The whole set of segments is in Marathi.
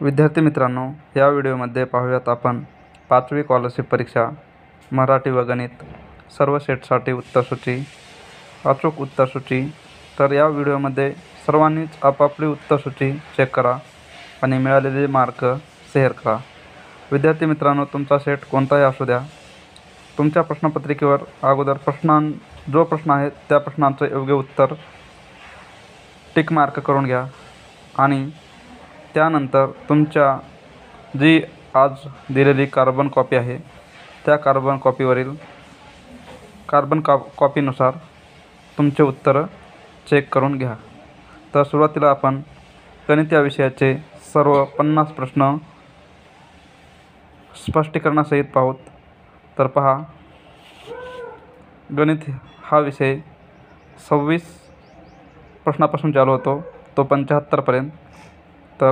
विद्यार्थी मित्रांनो, या व्हिडिओमध्ये पाहूयात आपण 5वी स्कॉलरशिप परीक्षा मराठी व गणित सर्व सेटसाठी उत्तरसूची, अचूक उत्तरसूची। तर या व्हिडिओमध्ये सर्वांनीच आपापली उत्तरसूची चेक करा आणि मिळालेले मार्क शेअर करा। विद्यार्थी मित्रांनो, तुमचा सेट कोणताही असू द्या, तुमच्या प्रश्नपत्रिकेवर अगोदर जो प्रश्न आहे त्या प्रश्नांचं योग्य उत्तर टिक मार्क करून घ्या आणि त्यानंतर तुमच्या जी आज दिलेली कार्बन कॉपी आहे त्या कार्बन कॉपीवरील कॉपीनुसार तुमचे उत्तर चेक करून घ्या। तर सुरुवातीला आपण गणित या विषयाचे सर्व 50 प्रश्न स्पष्टीकरणासहित पाहूत। तर पहा, गणित हा विषय 26 प्रश्नापासून चालू होतो तो 75 पर्यंत। तर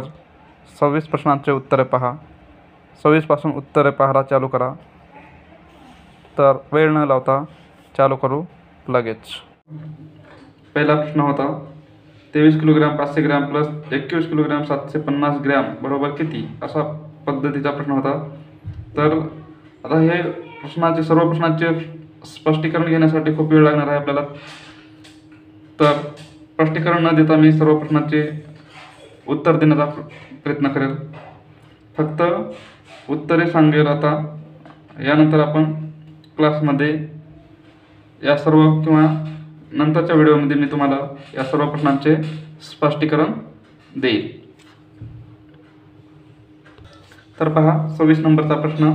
26 प्रश्नांचे उत्तरे पहा, 26 पासून उत्तरे पाहायला चालू करा। तर वेळ न लावता चालू करू लगेच। पहिला प्रश्न होता 23 kilogram 500 gram plus 21 kilogram 750 gram बरोबर किती, असा पद्धतीचा प्रश्न होता। तर आता हे सर्व प्रश्नांचे स्पष्टीकरण घेण्यासाठी खूप वेळ लागणार आहे आपल्याला। तर स्पष्टीकरण न देता मी सर्व प्रश्नांचे उत्तर देण्याचा प्रयत्न करेल, फक्त उत्तरे सांगेल। आता यानंतर आपण क्लासमध्ये या सर्व किंवा नंतरच्या व्हिडिओमध्ये मी तुम्हाला या सर्व प्रश्नांचे स्पष्टीकरण देईल। तर पहा 26 नंबरचा प्रश्न।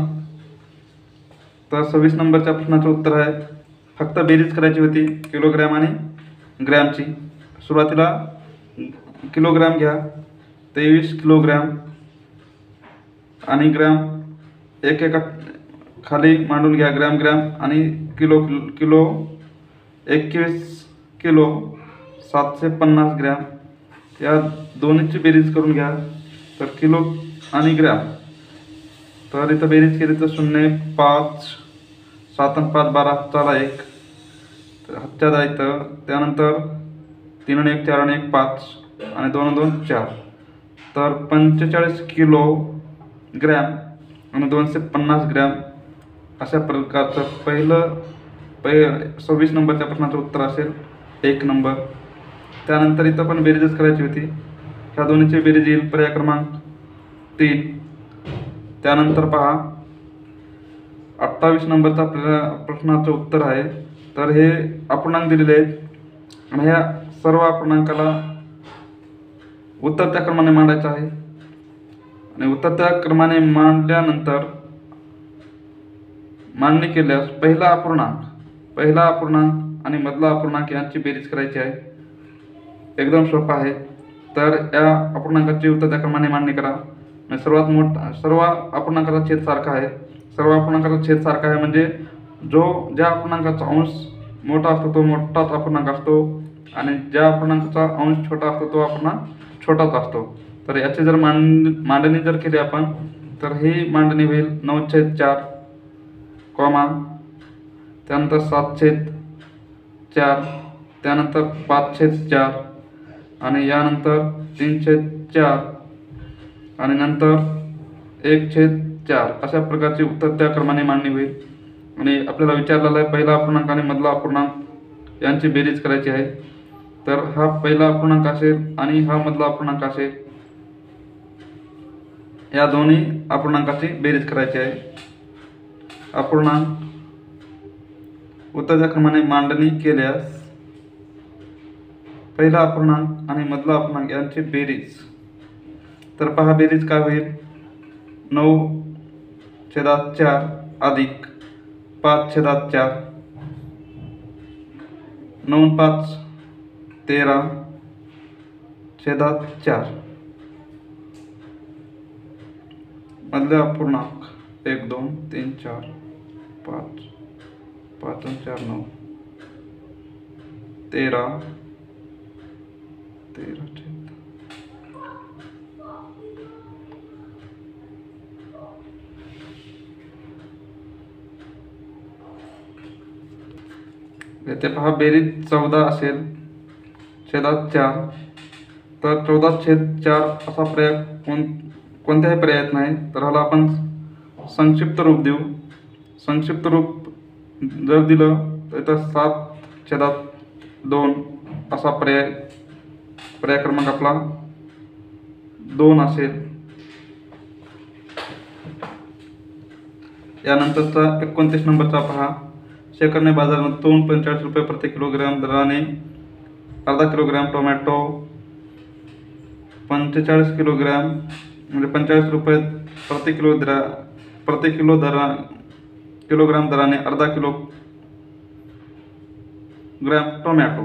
तर 26 नंबरच्या प्रश्नाचं उत्तर आहे, फक्त बेरीज करायची होती किलोग्रॅम आणि ग्रॅमची। सुरुवातीला किलोग्रॅम घ्या, 23 किलोग्रॅम आणि ग्रॅम एक खाली मांडून घ्या, ग्रॅम आणि किलो 21 किलो 750 ग्रॅम या दोन्हीची बेरीज करून घ्या। तर किलो आणि ग्रॅम, तर इथं बेरीज केली तर 0, 5, 7 आणि 5 12 चला 1 तर हातच्या जायचं। त्यानंतर 3 आणि 1 4 आणि 1 5 आणि 2 आणि 2 4, तर 45 किलो ग्रॅम आणि 250 ग्रॅम अशा प्रकारचं 26 नंबरच्या प्रश्नाचं उत्तर असेल 1 नंबर। त्यानंतर इथं पण बेरीजच करायची होती, ह्या दोन्हीची बेरीज येईल पर्याय क्रमांक 3। त्यानंतर पहा 28 नंबरचा प्रश्नाचं उत्तर आहे। तर हे अपूर्णांक दिलेले आहेत आणि ह्या सर्व अपूर्णांकाला उत्तर त्या क्रमाने मांडायचं आहे आणि उत्तर त्या क्रमाने मांडल्यानंतर मांडणी केल्यास पहिला अपूर्णांक आणि मधला अपूर्णांक यांची बेरीज करायची आहे। एकदम सोपं आहे। तर या अपूर्णांकाची उत्तर त्या क्रमाने मांडणी करा। सर्व अपूर्णांकाचा छेद सारखा आहे। सर्व अपूर्णांकाचा छेद सारखा आहे म्हणजे ज्या अपूर्णांकाचा अंश मोठा असतो तो मोठाच अपूर्णांक असतो आणि ज्या अपूर्णांकाचा अंश छोटा असतो तो अपूर्णांक छोटाच असतो। तर याची जर मांडणी जर केली आपण तर ही मांडणी होईल 9/4 कॉमा, त्यानंतर 7/4, त्यानंतर 5/4 आणि यानंतर 3/4 आणि नंतर 1/4 अशा प्रकारची उत्तर त्या क्रमाने मांडणी होईल। आणि आपल्याला विचारलेला आहे पहिला अपूर्णांक आणि मधला अपूर्णांक यांची बेरीज करायची आहे। तर हा पहिला अपूर्णांक असेल आणि हा मधला अपूर्णांक असेल, या दोन्ही अपूर्णांकाची बेरीज करायची आहे। अपूर्णांक उत्तराच्या क्रमाने मांडणी केल्यास पहिला अपूर्णांक आणि मधला अपूर्णांक यांची बेरीज, तर पहा बेरीज काय होईल, 9/4 अधिक 5/4, 9 आणि 5 13/4 मधले अपूर्णांक 1 2 3 4 5 5 आणि 4 9 13 येथे पहा बेरीज 14 असेल छेदात 4, तर 14/4 असा पर्याय कोणत्याही पर्यायात नाही, तर ह्याला आपण संक्षिप्त रूप देऊ. संक्षिप्त रूप जर दिलं तर इथं 7/2 असा पर्याय क्रमांक आपला 2 असेल. यानंतरचा 29 नंबरचा पहा. शेखरने बाजारातून 45 रुपये प्रति किलोग्रॅम दराने अर्धा किलोग्रॅम टोमॅटो, 45 किलोग्रॅम म्हणजे 45 रुपये प्रति किलोग्रॅम दराने अर्धा किलोग्रॅम टोमॅटो.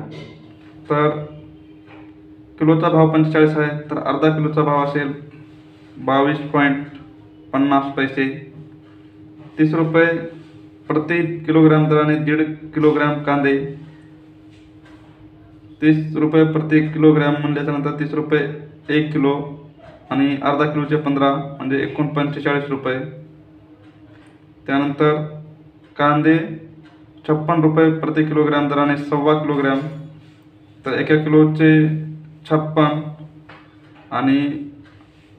तर किलोचा भाव 45 आहे, तर अर्धा किलोचा भाव असेल 22.50 पैसे. 30 रुपये प्रति किलोग्रॅम दराने 1.5 किलोग्रॅम कांदे, 30 रुपये प्रति किलोग्रॅम म्हणल्याच्यानंतर 30 रुपये 1 किलो आणि अर्धा किलोचे 15 म्हणजे एकूण 45 रुपये. त्यानंतर कांदे 56 रुपये प्रति किलोग्रॅम दराने 1.25 किलोग्रॅम, तर 1 किलोचे 56 आणि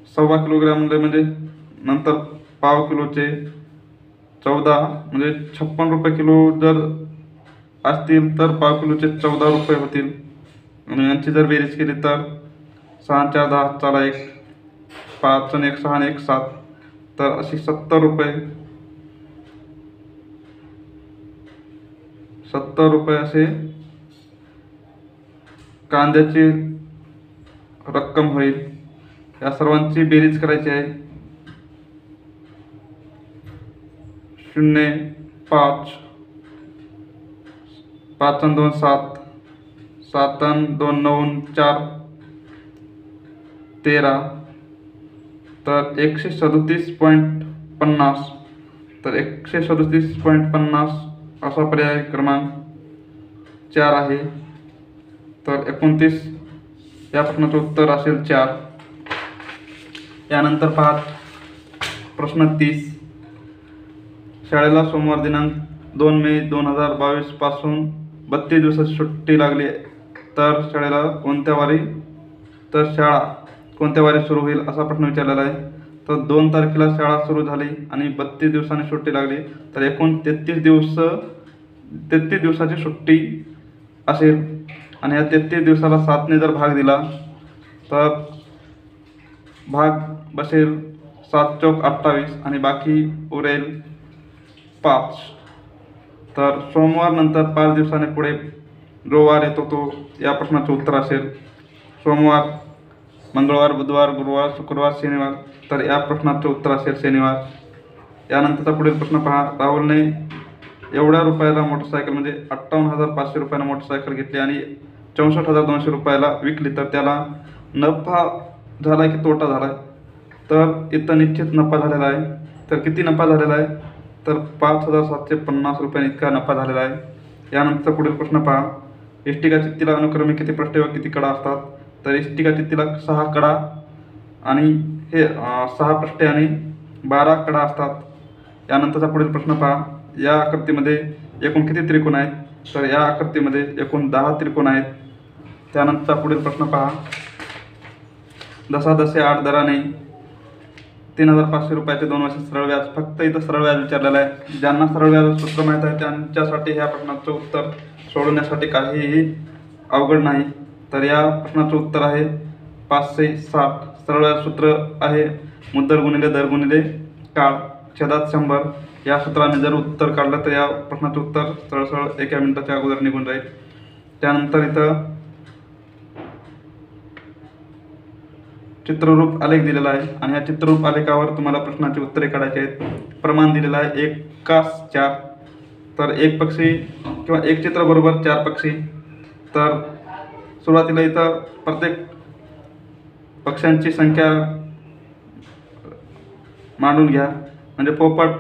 1.25 किलोग्रॅम म्हणजे नंतर पाव किलोचे 14 म्हणजे 56 रुपये किलो जर असतील तर पाव किलोचे 14 रुपये होतील. आणि यांची जर बेरीज केली तर 6 4 10 चला 1 5 आणि 1 6 आणि 1 7, तर अशी 70 रुपये असे कांद्याची रक्कम होईल. या सर्वांची बेरीज करायची आहे. 0 5 5 आणि 2 7, 7 आणि 2 9 4 13, तर 137.50, तर 137.50 असा पर्याय क्रमांक 4 आहे. तर 29 या प्रश्नाचं उत्तर असेल 4. यानंतर पहा प्रश्न 30. शाळेला सोमवार दिनांक 2 मे 2022 पासून 32 दिवसाची सुट्टी लागली, तर शाळा कोणत्या वारी सुरू होईल असा प्रश्न विचारलेला आहे. तर 2 तारखेला शाळा सुरू झाली आणि 32 दिवसांनी सुट्टी लागली, तर एकूण 33 दिवसाची सुट्टी असेल. आणि या 33 दिवसाला 7ने जर भाग दिला तर भाग बसेल 7 चौक 28 आणि बाकी उरेल 5. तर सोमवार नंतर 5 दिवसाने पुढे जो वार येतो तो या प्रश्नाचं उत्तर असेल सोमवार, मंगळवार, बुधवार, गुरुवार, शुक्रवार, शनिवार, तर या प्रश्नाचं उत्तर असेल शनिवार. यानंतरचा पुढील प्रश्न पहा. राहुलने एवढ्या रुपयाला मोटरसायकल म्हणजे 58,500 रुपयाला मोटरसायकल घेतली आणि 64,200 रुपयाला विकली, तर त्याला नफा झाला की तोटा झाला? तर इथं निश्चित नफा झालेला आहे. तर किती नफा झालेला आहे? तर 5,750 रुपयांनी इतका नफा झालेला आहे. यानंतर पुढील प्रश्न पहा. इष्टिका चित्तीला अनुक्रमे किती पृष्ठे व किती कडा असतात? तर इष्टिका चित्तीला 6 कडा आणि 6 पृष्ठे आणि 12 कडा असतात. यानंतरचा पुढील प्रश्न पहा. या आकृतीमध्ये एकूण किती त्रिकोण आहेत? तर या आकृतीमध्ये एकूण 10 त्रिकोण आहेत. त्यानंतरचा पुढील प्रश्न पहा. जसे 8 दराने 3,500 रुपयाचे 2 वर्ष सरळ व्याज. फक्त इथं सरळ व्याज विचारलेलं आहे. ज्यांना सरळ व्याज सूत्र माहीत आहे त्यांच्यासाठी ह्या प्रश्नाचं उत्तर सोडवण्यासाठी काहीही अवघड नाही. तर या प्रश्नाचं उत्तर आहे 560. सरळ व्याज सूत्र आहे मुद्दल गुणिले दर गुणिले काळ छेदात 100. या सूत्राने जर उत्तर काढलं तर या प्रश्नाचं उत्तर सरळ 1 मिनिटाच्या अगोदर निघून जाईल. त्यानंतर इथं चित्ररूप आलेख दिलेला आहे आणि या चित्ररूप आलेखावर तुम्हाला प्रश्नाची उत्तरे काढायची आहेत. प्रमाण दिलेलं आहे 1:4. तर 1 पक्षी किंवा 1 चित्र बरोबर 4 पक्षी. तर सुरुवातीला इथं प्रत्येक पक्ष्यांची संख्या मांडून घ्या. म्हणजे पोपट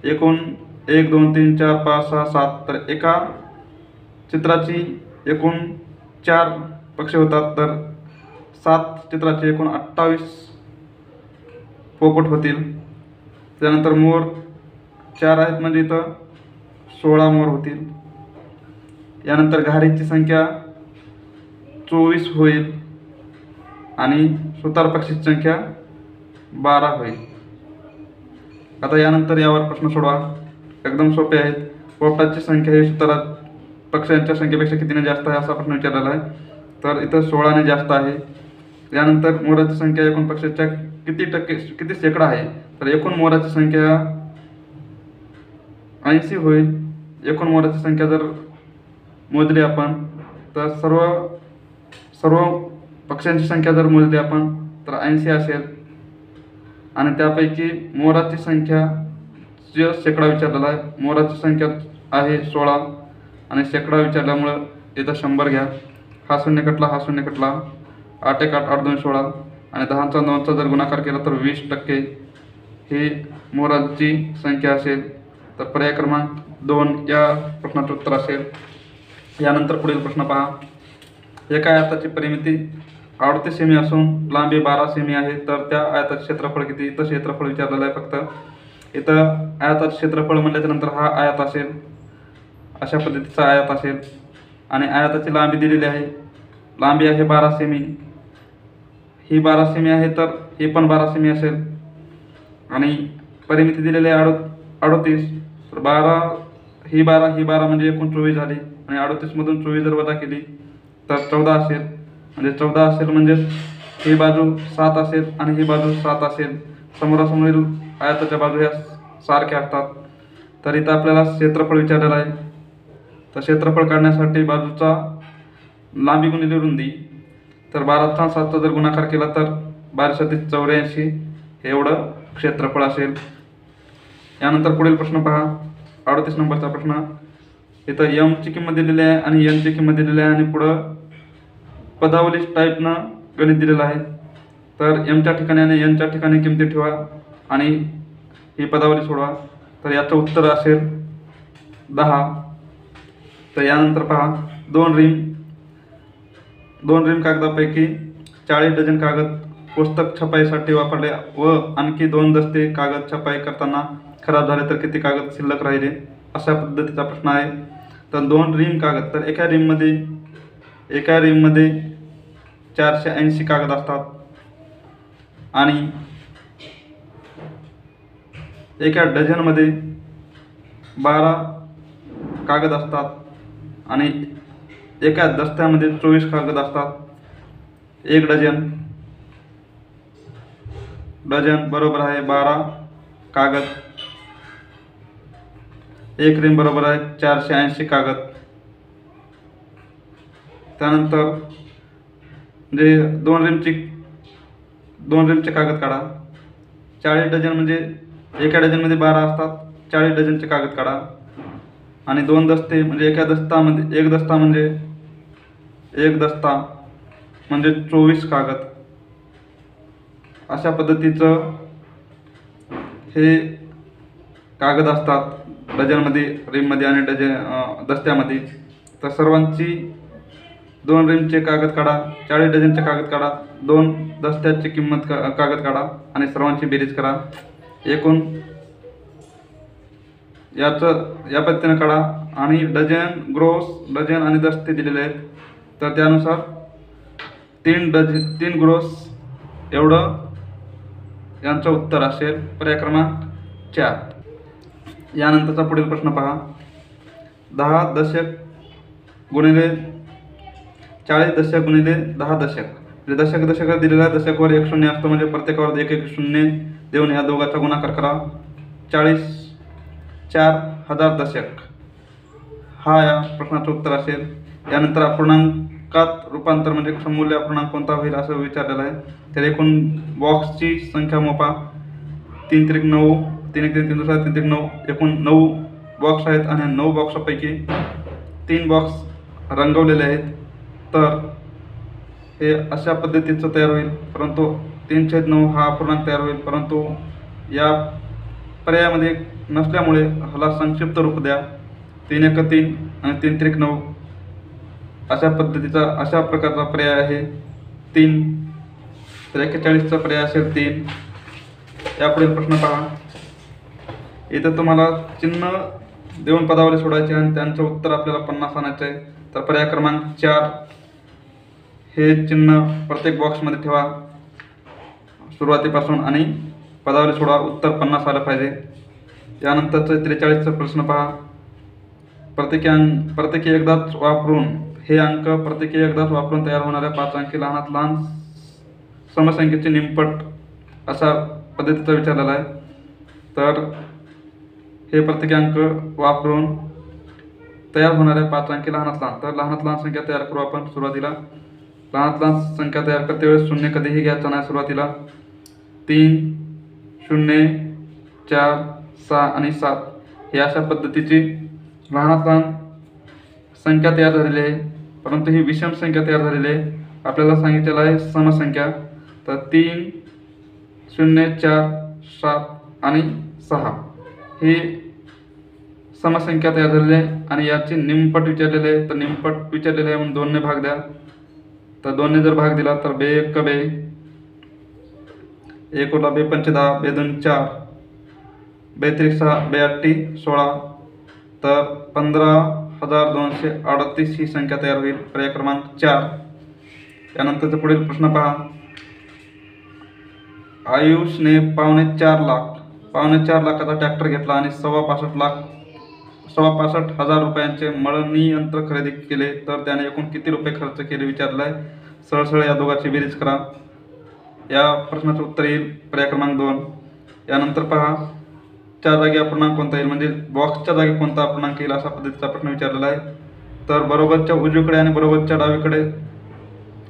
एकूण 1 2 3 4 5 6 7. तर एका चित्राची एकूण 4 पक्षी होतात. तर 7 चित्राचे एकूण 28 पोपट होतील. त्यानंतर मोर 4 आहेत म्हणजे इथं 16 मोर होतील. यानंतर घारीची संख्या 24 होईल आणि सुतार पक्षीची संख्या 12 होईल। आता यानंतर यावर प्रश्न सोडवा, एकदम सोपे आहेत। पोपटाची संख्या ही सूत्रात पक्ष्यांच्या संख्येपेक्षा कितीने जास्त आहे असा प्रश्न विचारलेला आहे, तर इथं 16ने जास्त आहे। यानंतर मोराची संख्या एकूण पक्ष्याच्या किती शेकडा आहे, तर एकूण मोराची संख्या 80 होईल। एकूण मोराची संख्या जर मोजली आपण तर सर्व पक्ष्यांची संख्या जर मोजली आपण तर 80 असेल, आणि त्यापैकी मोराची संख्या जो शेकडा विचारलेला आहे, मोराची संख्या आहे 16 आणि शेकडा विचारल्यामुळं इथं 100 घ्या। हा शून्य कटला, हा शून्य कटला, 8 1 8 8 2 16 आणि 10चा 9चा जर गुणाकार केला तर 20% ही मोराची संख्या असेल। तर पर्याय क्रमांक 2 या प्रश्नाचं उत्तर असेल। यानंतर पुढील प्रश्न पहा, एका आयताची परिमिती 38 सेमी असून लांबी 12 सेमी आहे, तर त्या आयताचे क्षेत्रफळ किती? इथं क्षेत्रफळ विचारलेलं आहे फक्त। इथं आयताचे क्षेत्रफळ म्हटल्याच्या नंतर हा आयत असेल, अशा पद्धतीचा आयत असेल, आणि आयताची लांबी दिलेली आहे, लांबी आहे 12 सेमी, ही 12 सेमी आहे तर ही पण 12 सेमी असेल, आणि परिमिती दिलेली आहे 38, तर 12 ही 12 म्हणजे एकूण 24 झाली, आणि 38 मधून 24 जर वजा केली तर 14 असेल, म्हणजे 14 असेल म्हणजे ही बाजू 7 असेल आणि ही बाजू 7 असेल। समोरासमोरील आयताच्या बाजू ह्या सारख्या असतात। तर इथं आपल्याला क्षेत्रफळ विचारलेलं आहे, तर क्षेत्रफळ काढण्यासाठी बाजूचा लांबी गुणिले रुंदी, तर 12चा 7चा जर गुणाकार केला तर 12 × 84 हे एवढं क्षेत्रफळ असेल। यानंतर पुढील प्रश्न पहा, 38 नंबरचा प्रश्न। इथं m ची किंमत दिलेली आहे आणि n ची किंमत दिलेली आहे, आणि पुढं पदावली टाईपनं गणित दिलेलं आहे। तर m च्या ठिकाणी आणि n च्या ठिकाणी किमती ठेवा आणि ही पदावली सोडवा, तर याचं उत्तर असेल 10। तर यानंतर पहा, दोन रिम कागदापैकी 40 डझन कागद पुस्तक छपाईसाठी वापरले व आणखी 2 दस्ते कागद छपाई करताना खराब झाले तर किती कागद शिल्लक राहिले, अशा पद्धतीचा प्रश्न आहे। तर 2 रिम कागद, तर एका रिममध्ये 480 कागद असतात, आणि एका डझनमध्ये 12 कागद असतात, आणि एका दस्त्यामध्ये 24 कागद असतात। एक डझन बरोबर आहे 12 कागद, एक रिम बरोबर आहे 480 कागद। त्यानंतर म्हणजे दोन रिमचे कागद काढा। 40 डझन म्हणजे एका डझनमध्ये 12 असतात, 40 डझनचे कागद काढा, आणि 2 दस्ते म्हणजे एक दस्ता म्हणजे 24 कागद। अशा पद्धतीचं हे कागद असतात डझनमध्ये, रिममध्ये आणि दस्त्यामध्ये। तर सर्वांची 2 रिमचे कागद काढा, 40 डझनचे कागद काढा, 2 दस्त्याची कागद काढा आणि सर्वांची बेरीज करा। एकूण या पद्धतीने काढा, आणि डझन, ग्रोस, डझन आणि दस्ते दिलेले आहेत, तर त्यानुसार 3 ग्रोस एवढं यांचं उत्तर असेल। पर्याय क्रमांक 4। यानंतरचा पुढील प्रश्न पहा, 10 दशक गुणिले 40 दशक गुणिले 10 दशक, म्हणजे दशक दिलेला आहे, दशकवर 1 शून्य असतं, म्हणजे प्रत्येकावर 1 1 शून्य देऊन या दोघांचा गुणाकार करा। 40,000 दशक हा या प्रश्नाचं उत्तर असेल। यानंतर अपूर्णांकात रूपांतर म्हणजे समूल्य अपूर्णांक कोणता होईल असं विचारलेलं आहे। तर एकूण बॉक्सची संख्या मोपा, 3 त्रिक 9, 3 1 3 3 2 3 3 9, एकूण 9 बॉक्स आहेत, आणि 9 बॉक्सपैकी 3 बॉक्स रंगवलेले आहेत, तर हे अशा पद्धतीचं तयार होईल, परंतु 3/9 हा अपूर्णांक तयार होईल, परंतु या पर्यायामध्ये नसल्यामुळे ह्याला संक्षिप्त रूप द्या, 3 1 3 आणि 3 त्रिक 9 अशा प्रकारचा पर्याय आहे 3। तर 41चा पर्याय असेल 3। यापुढील प्रश्न पहा, इथं तुम्हाला चिन्ह देऊन पदावली सोडायचे आणि त्यांचं उत्तर आपल्याला 50 आणायचं आहे। तर पर्याय क्रमांक 4 हे चिन्ह प्रत्येक बॉक्समध्ये ठेवा, सुरुवातीपासून आणि पदावली सोडवा. उत्तर 50 आलं पाहिजे. यानंतरचं 43चा प्रश्न पहा. प्रत्येकी एकदाच वापरून हे अंक प्रत्येकी एकदाच वापरून तयार होणाऱ्या 5 अंकी लहानात लहान समसंख्येचे निमपट अशा पद्धतीचा विचारलेला आहे. तर हे प्रत्येकी अंक वापरून तयार होणाऱ्या 5 अंकी लहानात लहान. तर लहानात लहान संख्या तयार करू आपण. सुरुवातीला लहानात लहान संख्या तयार करते वेळेस शून्य कधीही घ्यायचा नाही. सुरुवातीला 3, 0, 4, 6 आणि 7 हे अशा पद्धतीची लहानात लहान संख्या तयार झालेली आहे. परंतु ही विषम संख्या तयार झालेली आहे. आपल्याला सांगितलेलं आहे समसंख्या. तर 3, 0, 4, 7 आणि 6 ही समसंख्या तयार झालेली आहे आणि याची निमपट विचारलेले आहे. तर निमपट विचारलेले आहे म्हणून 2 ने भाग द्या. तर 2 ने जर भाग दिला तर 2 1 2, 1 उरला 2 पंचे 10, 2 2 4, 2 3 6, 2 8 16. तर 15,238 ही संख्या तयार होईल. पर्याय क्रमांक 4. यानंतरचा पुढील प्रश्न पहा. आयुषने पावणे 4 लाखाचा ट्रॅक्टर घेतला आणि 65,00,000 रुपयांचे मळणी यंत्र खरेदी केले. तर त्याने एकूण किती रुपये खर्च केले विचारलं आहे. सरळ या दोघांची बेरीज करा. या प्रश्नाचं उत्तर येईल पर्याय क्रमांक 2. यानंतर पहा. च्या जागी अपूर्णांक कोणता येईल, म्हणजे बॉक्सच्या जागी कोणता अपूर्णांक येईल अशा पद्धतीचा प्रश्न विचारलेला आहे. तर बरोबरच्या उजवीकडे आणि बरोबरच्या डावीकडे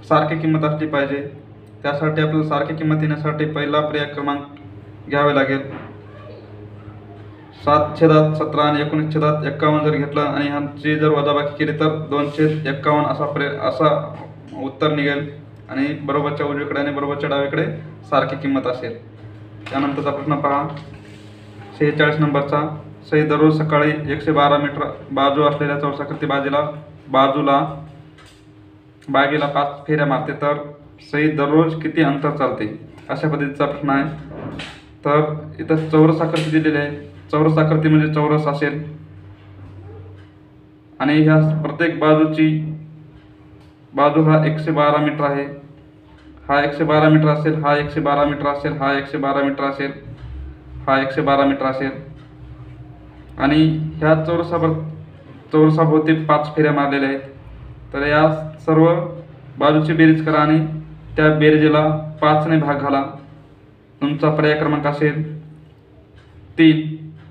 सारखी किंमत असली पाहिजे. त्यासाठी आपल्याला सारखी किंमत येण्यासाठी पहिला पर्याय क्रमांक घ्यावे लागेल. 7/17 आणि 19/51 जर घेतलं आणि ह्यांची जर वजाबाकी केली तर 2/51 असा उत्तर निघेल आणि बरोबरच्या उजवीकडे आणि बरोबरच्या डावीकडे सारखी किंमत असेल. त्यानंतरचा प्रश्न पहा. 46 नंबरचा. सई दररोज सकाळी 112 मीटर बाजू असलेल्या चौरसाकृती बागेला 5 फेऱ्या मारते. तर सई दररोज किती अंतर चालते अशा पद्धतीचा प्रश्न आहे. तर इथं चौरस आकृती दिलेली आहे. चौरस आकृती म्हणजे चौरस असेल आणि ह्या प्रत्येक बाजू हा 112 मीटर आहे. हा 112 मीटर असेल, हा 112 मीटर असेल, हा 112 मीटर असेल, हा 112 मीटर असेल आणि ह्या चौरसाभोवती 5 फेऱ्या मारलेल्या आहेत. तर या सर्व बाजूची बेरीज करा आणि त्या बेरजेला 5 ने भाग घाला. तुमचा पर्याय क्रमांक असेल 3,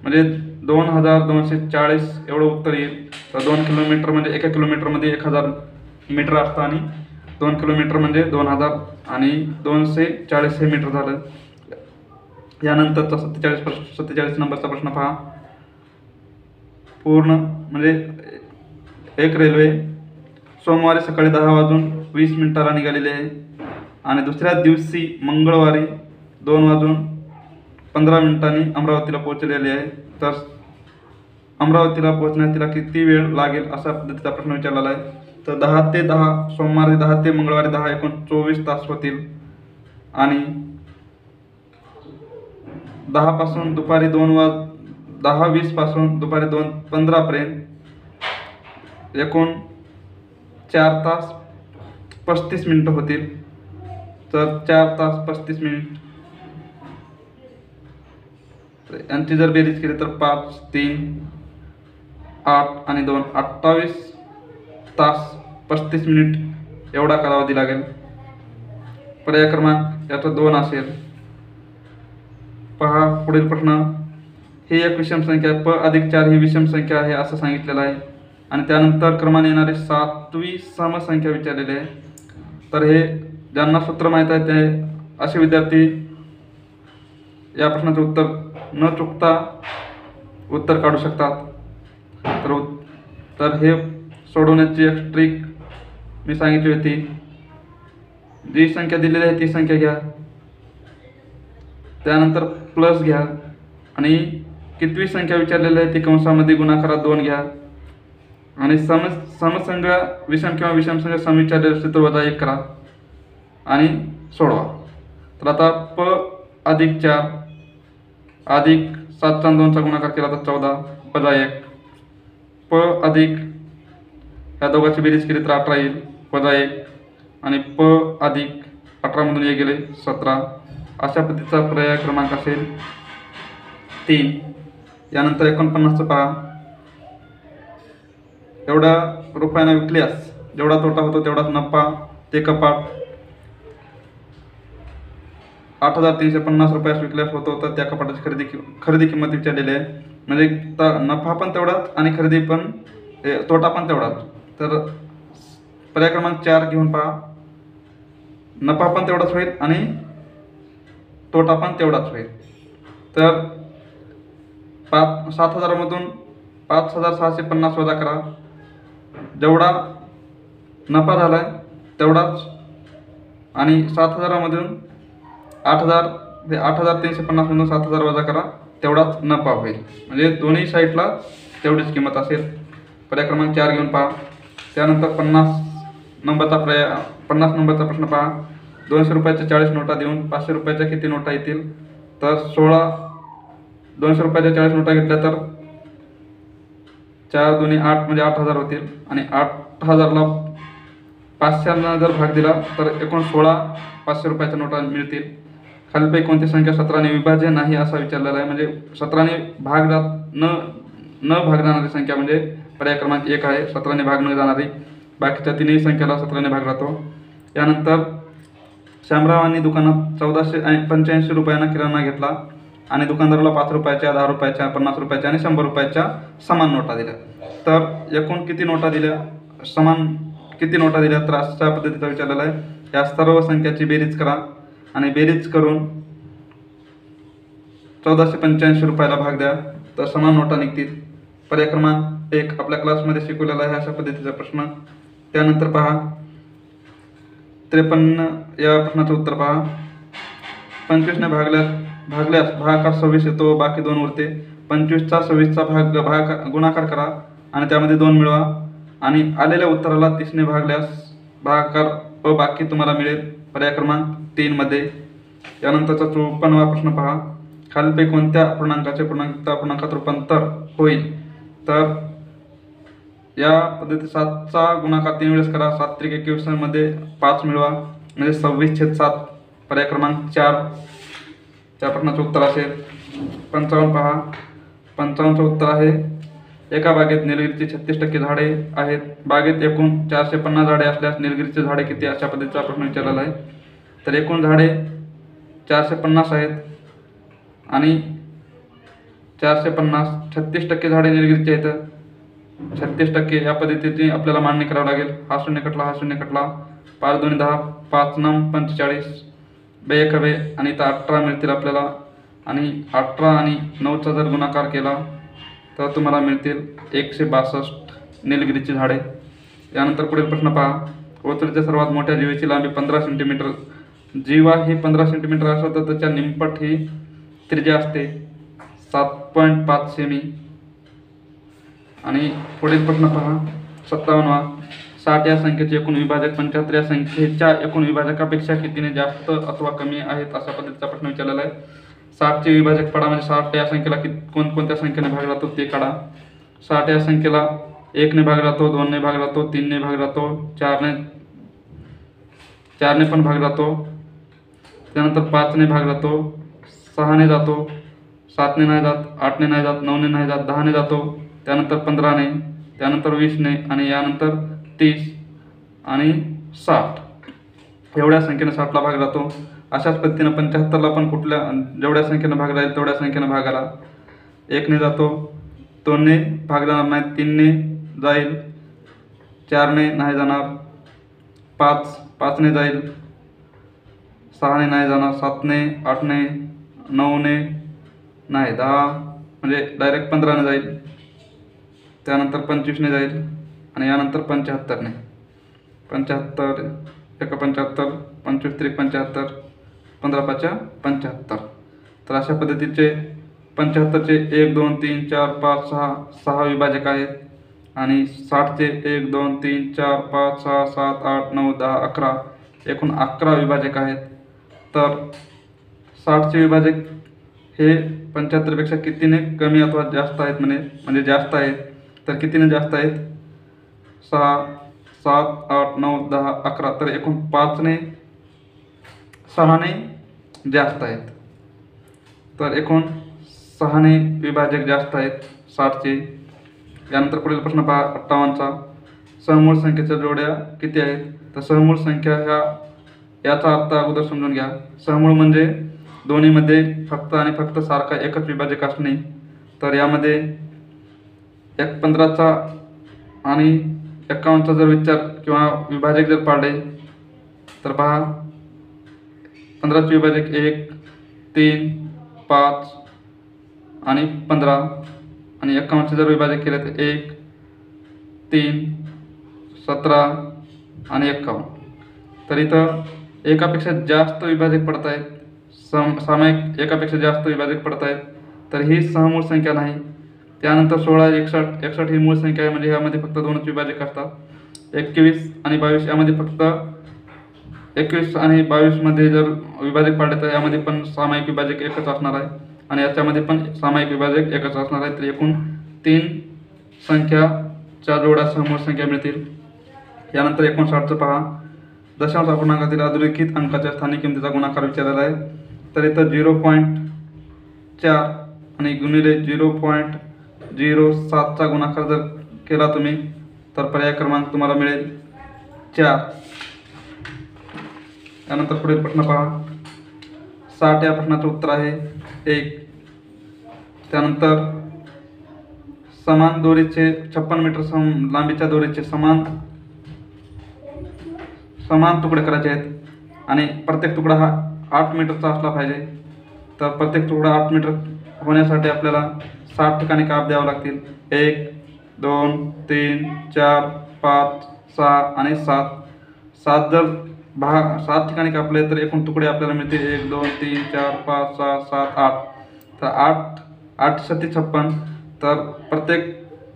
म्हणजे 2240 एवढं उत्तर येईल. तर 2 किलोमीटर म्हणजे 1 किलोमीटरमध्ये 1000 मीटर असतं आणि 2 किलोमीटर म्हणजे 2000 आणि 240 हे मीटर झालं. यानंतरचा 47 नंबरचा प्रश्न पहा. पूर्ण म्हणजे एक रेल्वे सोमवारी सकाळी 10:20 निघालेली आहे आणि दुसऱ्या दिवशी मंगळवारी 2:15 अमरावतीला पोहोचलेली आहे. तर अमरावतीला पोहोचण्यास तिला किती वेळ लागेल असा पद्धतीचा प्रश्न विचारलेला आहे. तर 10 ते 10 सोमवारी 10 ते मंगळवारी 10 एकूण 24 तास होतील आणि 10 पासून दुपारी 10:20 पासून दुपारी 2:15 पर्यंत एकूण 4 तास 35 मिनिटं होतील. तर 4 तास 35 मिनिट यांची जर बेरीज केली तर 5, 3, 8 आणि 2 28 तास 35 मिनिट एवढा कालावधी लागेल. पर्याय क्रमांक याचा 2 असेल. पहा पुढील प्रश्न. ही एक विषम संख्या आहे. प अधिक 4 ही विषम संख्या आहे असं सांगितलेलं आहे आणि त्यानंतर क्रमाने येणारी 7वी समसंख्या विचारलेली आहे. तर हे ज्यांना सूत्र माहीत आहे ते असे विद्यार्थी या प्रश्नाचे उत्तर न चुकता उत्तर काढू शकतात. तर हे सोडवण्याची एक ट्रिक मी सांगितली होती. जी संख्या दिलेली आहे ती संख्या घ्या, त्यानंतर प्लस घ्या आणि कितवी संख्या विचारलेली आहे ती कंसामध्ये गुणाकारात 2 घ्या आणि समसंख्या विषम किंवा विषम संख्या सम विचारलेली असते तर वजा 1 करा आणि सोडवा. तर आता प अधिक 4 अधिक 7चा 2चा गुणाकार केला तर 14 वजा 1. प अधिक ह्या दोघांची बेरीज केली तर 18 येईल वजा 1 आणि प अधिक 18 मधून 1 गेले 17 अशा पद्धतीचा पर्याय क्रमांक असेल 3. यानंतर 49 पहा, एवढ्या रुपयाने विकल्यास जेवढा तोटा होतो तेवढाच नफा, ते कपाट 8,350 रुपयास विकल्यास होतो, तर त्या कपाटाची खरेदी किंमत विचारलेली आहे. म्हणजे नफा पण तेवढाच आणि खरेदी पण तोटा पण तेवढाच. तर पर्याय क्रमांक 4 घेऊन पहा, नफा पण तेवढाच होईल आणि तोटा पण तेवढाच होईल. तर 7,000 मधून 5,650 वजा करा, जेवढा नफा झाला आहे तेवढाच, आणि 7,000 मधून 8,350 मधून 7,000 वजा करा, तेवढाच नफा होईल. म्हणजे दोन्ही साईडला तेवढीच किंमत असेल. पर्याय क्रमांक 4 घेऊन पहा. त्यानंतर 50 नंबरचा प्रश्न पहा. 200 रुपयाच्या 40 नोटा देऊन 500 रुपयाच्या किती नोटा येतील? तर 200 रुपयाच्या 40 नोटा घेतल्या तर 4 दुनी 8 म्हणजे 8,000 होतील, आणि 8,000ला 500 जर भाग दिला तर एकूण 16 500 रुपयाच्या नोटा मिळतील. खालीलपैकी कोणती संख्या 17ने विभाज्य नाही असा विचारलेला आहे. म्हणजे 17ने भाग न भाग जाणारी संख्या म्हणजे पर्याय क्रमांक 1 आहे, 17ने भाग न जाणारी. बाकीच्या तिन्ही संख्याला 17ने भाग राहतो. यानंतर शामरावांनी दुकानात 1485 रुपयांना किराणा घेतला आणि दुकानदाराला 5 रुपयाच्या, 10 रुपयाच्या, 50 रुपयाच्या आणि 100 रुपयाच्या समान नोटा दिल्या. तर एकूण किती नोटा दिल्या, समान किती नोटा दिल्या? तर अशा पद्धतीचा विचारलेला आहे. या सर्व संख्याची बेरीज करा आणि बेरीज करून 1485 रुपयाला भाग द्या, तर समान नोटा निघतील. पर्याय क्रमांक 1 आपल्या क्लासमध्ये शिकवलेला आहे अशा पद्धतीचा प्रश्न. त्यानंतर पहा 53 या प्रश्नाचं उत्तर पहा. 25ने भागल्यास भागाकार 26 येतो, बाकी 2 उरते. 25चा 26चा गुणाकार करा आणि त्यामध्ये 2 मिळवा, आणि आलेल्या उत्तराला 30ने भागल्यास भागाकार व बाकी तुम्हाला मिळेल पर्याय क्रमांक 3 मध्ये. यानंतरचा 54वा प्रश्न पहा. खालीलपैकी कोणत्या पूर्णांकाचे पूर्णांकात रूपांतर होईल? तर या पद्धती 7चा गुणाकार 3 वेळेस करा, 7 त्रिक 21 मध्ये 5 मिळवा म्हणजे 26/7 पर्याय क्रमांक 4 त्या प्रश्नाचं उत्तर असेल. 55 पहा. 55चं उत्तर आहे, एका बागेत निलगिरीची 36% झाडे आहेत. बागेत एकूण 450 झाडे असल्यास निलगिरीची झाडे किती? अशा पद्धतीचा प्रश्न विचारलेला आहे. तर एकूण झाडे 450 आहेत आणि 450 36% झाडे निलगिरीची आहेत. 36% या पद्धतीने आपल्याला मांडणी करावं लागेल. हा शून्य कटला, 5 2 10, 5 9 45, 2 1 आणि इथं 18 मिळतील आपल्याला. आणि 18 आणि 9चा जर गुणाकार केला तर तुम्हाला मिळतील 162 निलगिरीची झाडे. यानंतर पुढील प्रश्न पहा. ओचरीच्या सर्वात मोठ्या जीवेची लांबी 15 सेंटीमीटर. जीवा ही 15 सेंटीमीटर असेल तर त्याच्या निमपट ही त्रिज्या असते 7.5 सेमी. आणि पुढील प्रश्न पहा 57वा. 60 या संख्येचे एकूण विभाजक 75 या संख्येच्या एकूण विभाजकापेक्षा कितीने जास्त अथवा कमी आहेत? अशा पद्धतीचा प्रश्न विचारलेला आहे. 60चे विभाजक काढा, म्हणजे 60 या संख्येला कोणत्या संख्येने भाग राहतो ते काढा. 60 या संख्येला 1 ने भाग राहतो, 2 ने भाग राहतो, 3 ने भाग राहतो, 4 ने पण भाग राहतो. त्यानंतर 5 ने भाग राहतो, 6 ने जातो, 7 ने नाही जात, 8 ने नाही जात, 9 ने नाही जात, 10 ने जातो, त्यानंतर 15 ने, त्यानंतर 20 ने आणि यानंतर 30 आणि 60. एवढ्या संख्येने 60ला भाग राहतो. अशाच पद्धतीनं 75ला पण जेवढ्या संख्येनं भाग राहील तेवढ्या संख्येनं भागाला 1 ने जातो, 2 ने भाग जाणार नाही, 3 ने जाईल, 4 ने नाही जाणार, 5 ने जाईल, 6 ने नाही जाणार, 7 ने, 8 ने, 9 ने नाही, 10 म्हणजे डायरेक्ट 15 ने जाईल, त्यानंतर 25 ने जाईल आणि यानंतर 75 ने. 75 1 75, 25 त्रिक 75, 15 5 75. तर अशा पद्धतीचे 75चे 1 2 3 4 5 6 विभाजक आहेत आणि 60चे 1 2 3 4 5 6 7 8 9 10 11 एकूण 11 विभाजक आहेत. तर 60चे विभाजक हे 75पेक्षा कितीने कमी अथवा जास्त आहेत म्हणजे जास्त आहेत. तर कितीने जास्त आहेत? 6 7 8 9 10 11. तर एकूण 5 ने 6 ने जास्त आहेत. तर एकूण 6ने विभाजक जास्त आहेत 60चे. यानंतर पुढील प्रश्न पहा 58चा. सहमूळ संख्येच्या जोड्या किती आहेत? तर सहमूळ संख्या याचा अर्थ अगोदर समजून घ्या. सहमूळ म्हणजे दोन्हीमध्ये फक्त आणि फक्त सारखा एकच विभाजक असणे. तर यामध्ये 15चा आणि 51चा जर विचार किंवा विभाजक जर पाडले तर पहा 15चे विभाजक 1, 3, 5 आणि 15 आणि 51चे जर विभाजक केले तर 1, 3, 17 आणि 51. तर इथं एकापेक्षा जास्त विभाजक पडत आहेत. सामायिक एकापेक्षा जास्त विभाजक पडत आहेत. तर ही सहमूळ संख्या नाही. त्यानंतर 16, 61 ही मूळ संख्या आहे, म्हणजे ह्यामध्ये फक्त 2च विभाजक असतात. 21 आणि 22 यामध्ये फक्त 21 आणि 22 मध्ये जर विभाजक पाडले तर यामध्ये पण सामायिक विभाजक एकच असणार आहे आणि याच्यामध्ये पण सामायिक विभाजक एकच असणार आहे. तर एकूण 3 संख्याच्या जोड्या सहमूळ संख्या मिळतील. यानंतर 59चं पहा. दशांश अपूर्णांकातील अधोरेखित अंकाच्या स्थानिक किमतीचा गुणाकार विचारलेला आहे. तर इथं 0.4 आणि गुणिले 0.07चा गुणाकार जर केला तुम्ही तर पर्याय क्रमांक तुम्हाला मिळेल 4. यानंतर पुढील प्रश्न पहा. 60 या प्रश्नाचं उत्तर आहे 1. त्यानंतर समान दोरीचे 56 मीटर लांबीच्या दोरीचे समान तुकडे करायचे आहेत आणि प्रत्येक तुकडा हा 8 मीटरचा असला पाहिजे. तर प्रत्येक तुकडा 8 मीटर होण्यासाठी आपल्याला 60 ठिकाणी काप द्यावे लागतील. 1, 2, 3, 4, 5, 6 आणि 7. 7 जर 7 ठिकाणी कापले तर एकूण तुकडे आपल्याला मिळतील 1, 2, 3, 4, 5, 6, 7, 8. तर 8 7 56. तर प्रत्येक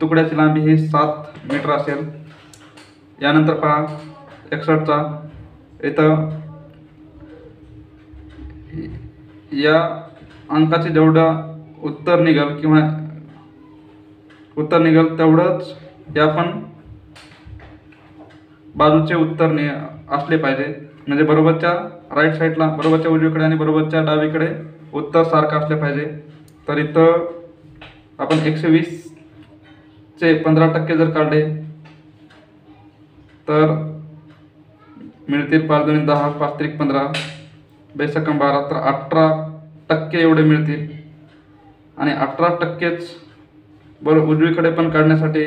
तुकड्याची लांबी ही 7 मीटर असेल. यानंतर पहा 61चा. इथं या अंकाचे जेवढं उत्तर निघेल तेवढंच या पण बाजूचे उत्तर असले पाहिजे. म्हणजे बरोबरच्या राईट साईडला, बरोबरच्या उजवीकडे आणि बरोबरच्या डावीकडे उत्तर सारखं असले पाहिजे. तर इथं आपण 120चे 15% जर काढले तर मिळतील 5 दुनी 10, 5 त्रिक 15, बेसकम 12. तर 18% एवढे मिळतील. आणि 18%च बरोबर उजवीकडे पण काढण्यासाठी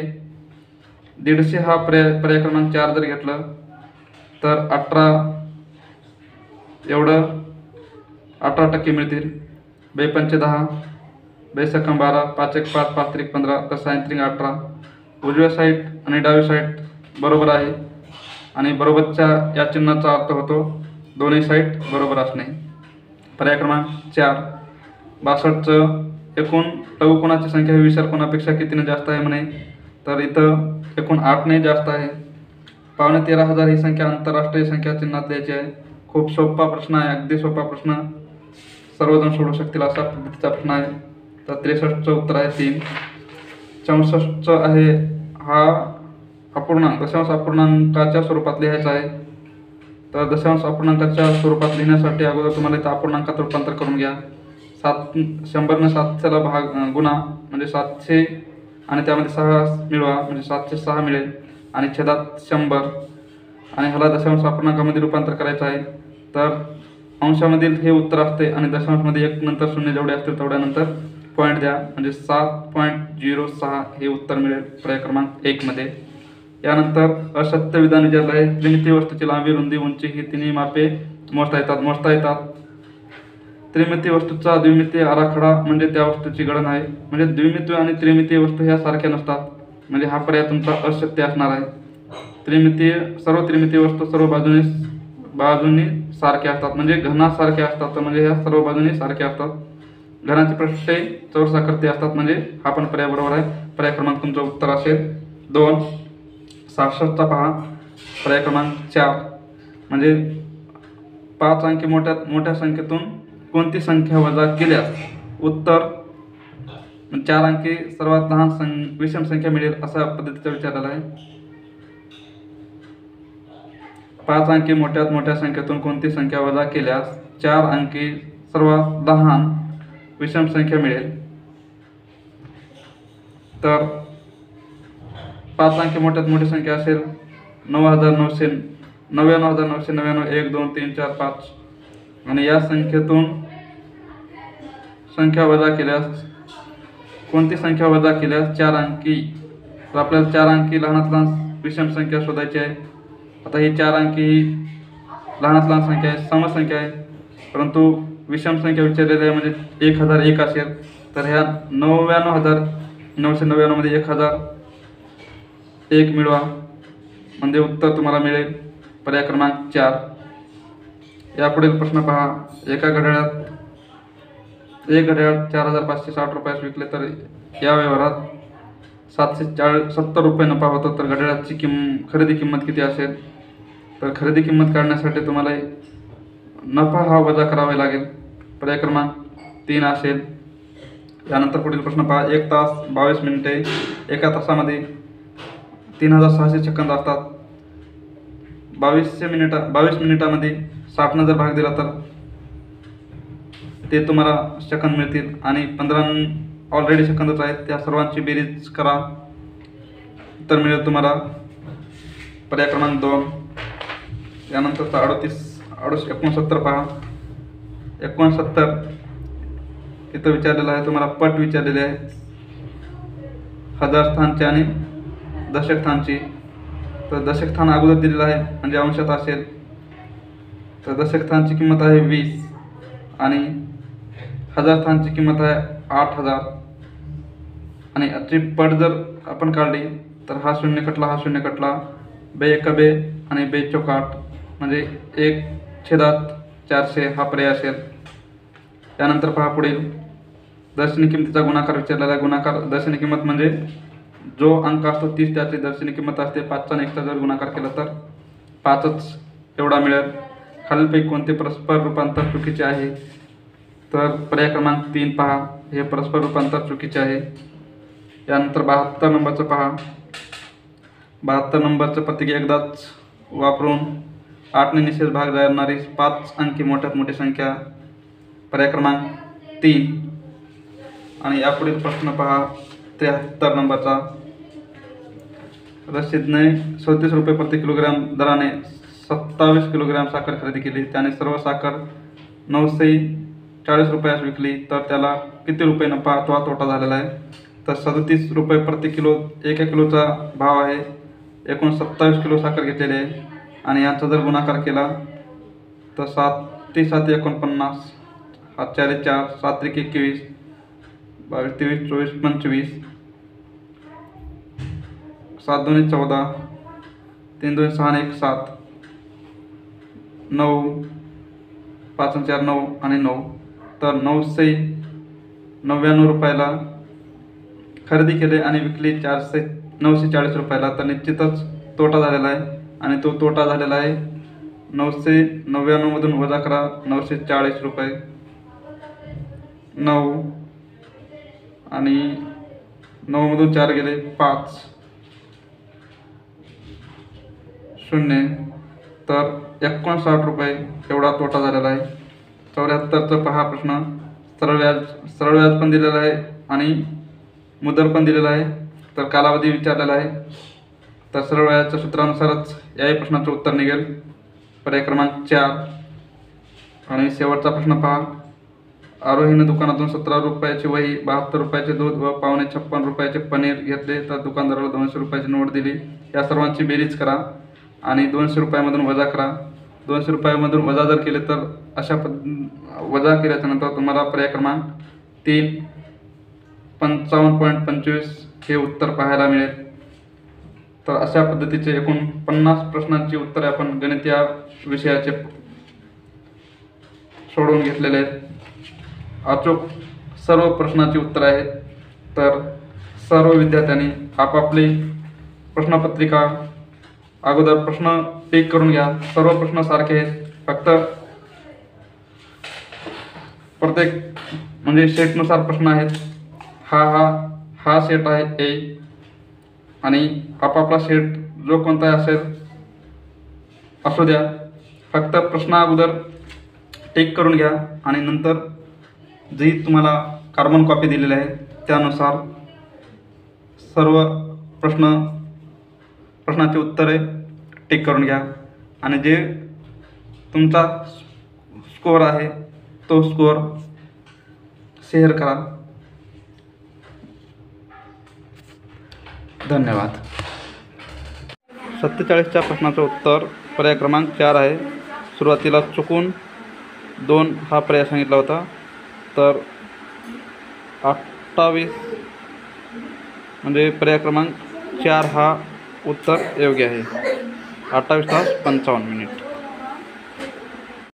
150 हा पर्याय क्रमांक 4 जर घेतलं तर 18% मिळतील. 2 पंचे 10, बेसकम 12, 5 एक 5, 5 त्रिक 15, तर 6 त्रिक 18. उजव्या साईड आणि डावी साईड बरोबर आहे आणि बरोबरच्या या चिन्हाचा अर्थ होतो दोन्ही साईड बरोबर असणे. पर्याय क्रमांक 4. 62चं एकूण लघुकोणाची संख्या ही विशाल कोणापेक्षा कितीने जास्त आहे म्हणे. तर इथं एकूण 8ने जास्त आहे. 13,500 ही संख्या आंतरराष्ट्रीय संख्या चिन्हात द्यायची आहे. खूप सोपा प्रश्न आहे, अगदी सोपा प्रश्न, सर्वजण सोडू शकतील असा पद्धतीचा प्रश्न आहे. तर 63चं उत्तर आहे 3. 64चं आहे हा अपूर्णांक दशांश अपूर्णांकाच्या स्वरूपात लिहायचा आहे. तर दशांश अपूर्णांकाच्या स्वरूपात लिहिण्यासाठी अगोदर तुम्हाला इथं अपूर्णांकात रूपांतर करून घ्या. 100ने 700ला गुणा म्हणजे 700 आणि त्यामध्ये 6 मिळवा म्हणजे 706 मिळेल आणि छेदात 100 आणि ह्याला दशांश अपूर्णांकामध्ये रूपांतर करायचं आहे. तर अंशामधील हे उत्तर असते आणि दशांशमध्ये 1 नंतर 0 जेवढे असतील तेवढ्यानंतर पॉईंट द्या म्हणजे 7.06 हे उत्तर मिळेल पर्याय क्रमांक 1 मध्ये. यानंतर असत्य विधान विचारलं आहे. त्रिमितीय वस्तूची लांबी, रुंदी, उंची ही तिन्ही मापे मोजता येतात. त्रिमितीय वस्तूचा द्विमितीय आराखडा म्हणजे त्या वस्तूची गणना आहे. म्हणजे द्विमितीय आणि त्रिमितीय वस्तू ह्या सारख्या नसतात, म्हणजे हा पर्याय तुमचा असत्य असणार आहे. सर्व त्रिमितीय वस्तू सर्व बाजूनी सारख्या असतात, म्हणजे घनासारख्या असतात. म्हणजे ह्या सर्व बाजूनी सारख्या असतात. घनाची पृष्ठे चौरसाकृती असतात, म्हणजे हा पण पर्याय बरोबर आहे. पर्याय क्रमांक तुमचं उत्तर असेल 2. 66चा पहा पर्याय क्रमांक 4. म्हणजे 5 अंकी मोठ्या संख्येतून कोणती संख्या वजा केल्यास उत्तर 4 अंकी सर्वात लहान विषम संख्या मिळेल अशा पद्धतीचा विचारलेला आहे. 5 अंकी मोठ्या संख्येतून कोणती संख्या वजा केल्यास 4 अंकी सर्वात लहान विषम संख्या मिळेल. तर 5 अंकी मोठ्यात मोठी संख्या असेल 9,999,999 1 2 3 4 5 आणि या संख्येतून संख्या वजा केल्यास कोणती संख्या वजा केल्यास 4 अंकी, तर आपल्याला 4 अंकी लहानात लहान विषम संख्या शोधायची आहे. आता ही 4 अंकी ही लहानात लहान संख्या आहे, समसंख्या आहे, परंतु विषम संख्या विचारलेली आहे म्हणजे 1001 असेल. तर ह्या 99,999 मध्ये 1001 मिळवा म्हणजे उत्तर तुम्हाला मिळेल पर्याय क्रमांक 4. यापुढील प्रश्न पहा. एक घड्याळ 4,560 रुपयास विकले तर या व्यवहारात 770 रुपये नफा होतो. तर घड्याळाची खरेदी किंमत किती असेल? तर खरेदी किंमत काढण्यासाठी तुम्हाला नफा हा वजा करावा लागेल. पर्याय क्रमांक 3 असेल. यानंतर पुढील प्रश्न पहा. 1 तास 22 मिनिटे. एका तासामध्ये 3,600 सेकंद असतात. 22 मिनिटामध्ये 60 जर भाग दिला तर ते तुम्हाला सेकंद मिळतील आणि 15 ऑलरेडी सेकंदच आहेत, त्या सर्वांची बेरीज करा, तर मिळेल तुम्हाला पर्याय क्रमांक 2. यानंतरचा 69 पहा. 69 इथं विचारलेलं आहे तुम्हाला, पट विचारलेले आहे हजार स्थानची आणि दशक स्थानची. तर दशक स्थान अगोदर दिलेलं आहे म्हणजे अंशात असेल. तर दशक स्थानची किंमत आहे 20 आणि हजार स्थानची किंमत आहे 8,000 आणि याची पट जर आपण काढली तर हा शून्य कटला, बे एका बे आणि बे चौक 8 म्हणजे 1/400 हा पर्याय असेल. त्यानंतर पहा पुढील दर्शनी किंमतीचा गुणाकार विचारलेला आहे. दर्शनी किंमत म्हणजे जो अंक असतो 30 त्याची दर्शनी किंमत असते. 5चा आणि 1चा जर गुणाकार केला तर 5च एवढा मिळेल. खालीलपैकी कोणते परस्पर रूपांतर चुकीचे आहे? तर पर्याय क्रमांक 3 पहा. हे परस्पर रूपांतर चुकीचे आहे. यानंतर 72 नंबरचं पहा. 72 नंबरचं प्रतीक एकदाच वापरून 8ने निशेष भाग जाणारी 5 अंकी मोठ्यात मोठी संख्या. पर्याय क्रमांक 3. आणि यापुढील प्रश्न पहा. 73 नंबरचा. रशीदने 37 रुपये प्रति किलोग्राम दराने 27 किलोग्राम साखर खरेदी केली. त्याने सर्व साखर 940 रुपयास विकली तर त्याला किती रुपये नफा अथवा तोटा झालेला आहे? तर 37 रुपये प्रति किलो 1 किलोचा भाव आहे. एकूण 27 किलो साखर घेतलेली आहे आणि यांचा जर गुणाकार केला तर 7 × 7 = 49, 7 × 4 = 7 × 21, 22, 23, 24, 25, 7 × 2 = 14, 3 × 2 = 6 आणि 1 7, 9, 5 आणि 4 9 आणि 9. तर 999 रुपयाला खरेदी केले आणि विकली 940 रुपयाला. तर निश्चितच तोटा झालेला आहे आणि तो तोटा झालेला आहे 999 मधून वजा करा 940 रुपये. 9 आणि 9 मधून 4 गेले 5 0. तर 59 रुपये एवढा तोटा झालेला आहे. 74चं पहा प्रश्न. सरळ व्याज पण दिलेला आहे आणि मुद्दल पण दिलेला आहे. तर कालावधी विचारलेला आहे. तर सरळ व्याजाच्या सूत्रानुसारच याही प्रश्नाचं उत्तर निघेल. पर्याय क्रमांक 4. आणि शेवटचा प्रश्न पहा. आरोहीने दुकानातून 17 रुपयाची वही, 72 रुपयाचे दूध व 56 रुपयाचे पनीर घेतले तर दुकानदाराला 200 रुपयाची नोट दिली. या सर्वांची बेरीज करा आणि 200 रुपयामधून वजा करा. 200 रुपयामधून वजा जर केले तर वजा केल्याच्या नंतर तुम्हाला पर्याय क्रमांक 3 55.25 हे उत्तर पाहायला मिळेल. तर अशा पद्धतीचे एकूण 50 प्रश्नांची उत्तरे आपण गणित या विषयाचे सोडवून घेतलेले आहेत. अचूक सर्व प्रश्नांची उत्तरे आहेत. तर सर्व विद्यार्थ्यांनी आपापली प्रश्नपत्रिका अगोदर प्रश्न टिक करून घ्या. सर्व प्रश्न सारखे आहेत, फक्त प्रत्येक म्हणजे सेटनुसार प्रश्न आहेत. हा सेट आहे ए आणि आपापला सेट जो कोणता असेल असू द्या. फक्त प्रश्न अगोदर टिक करून घ्या आणि नंतर जी तुम्हाला कार्बन कॉपी दिलेली आहे त्यानुसार सर्व प्रश्नाची उत्तरे टिक करून घ्या आणि जे तुमचा स्कोअर आहे तो स्कोअर शेअर करा. धन्यवाद. 47च्या प्रश्नाचं उत्तर पर्याय क्रमांक 4 आहे. सुरुवातीला चुकून 2 हा पर्याय सांगितला होता, तर 28 म्हणजे पर्याय क्रमांक 4 हा उत्तर योग्य आहे. 28 तास 55 मिनिट.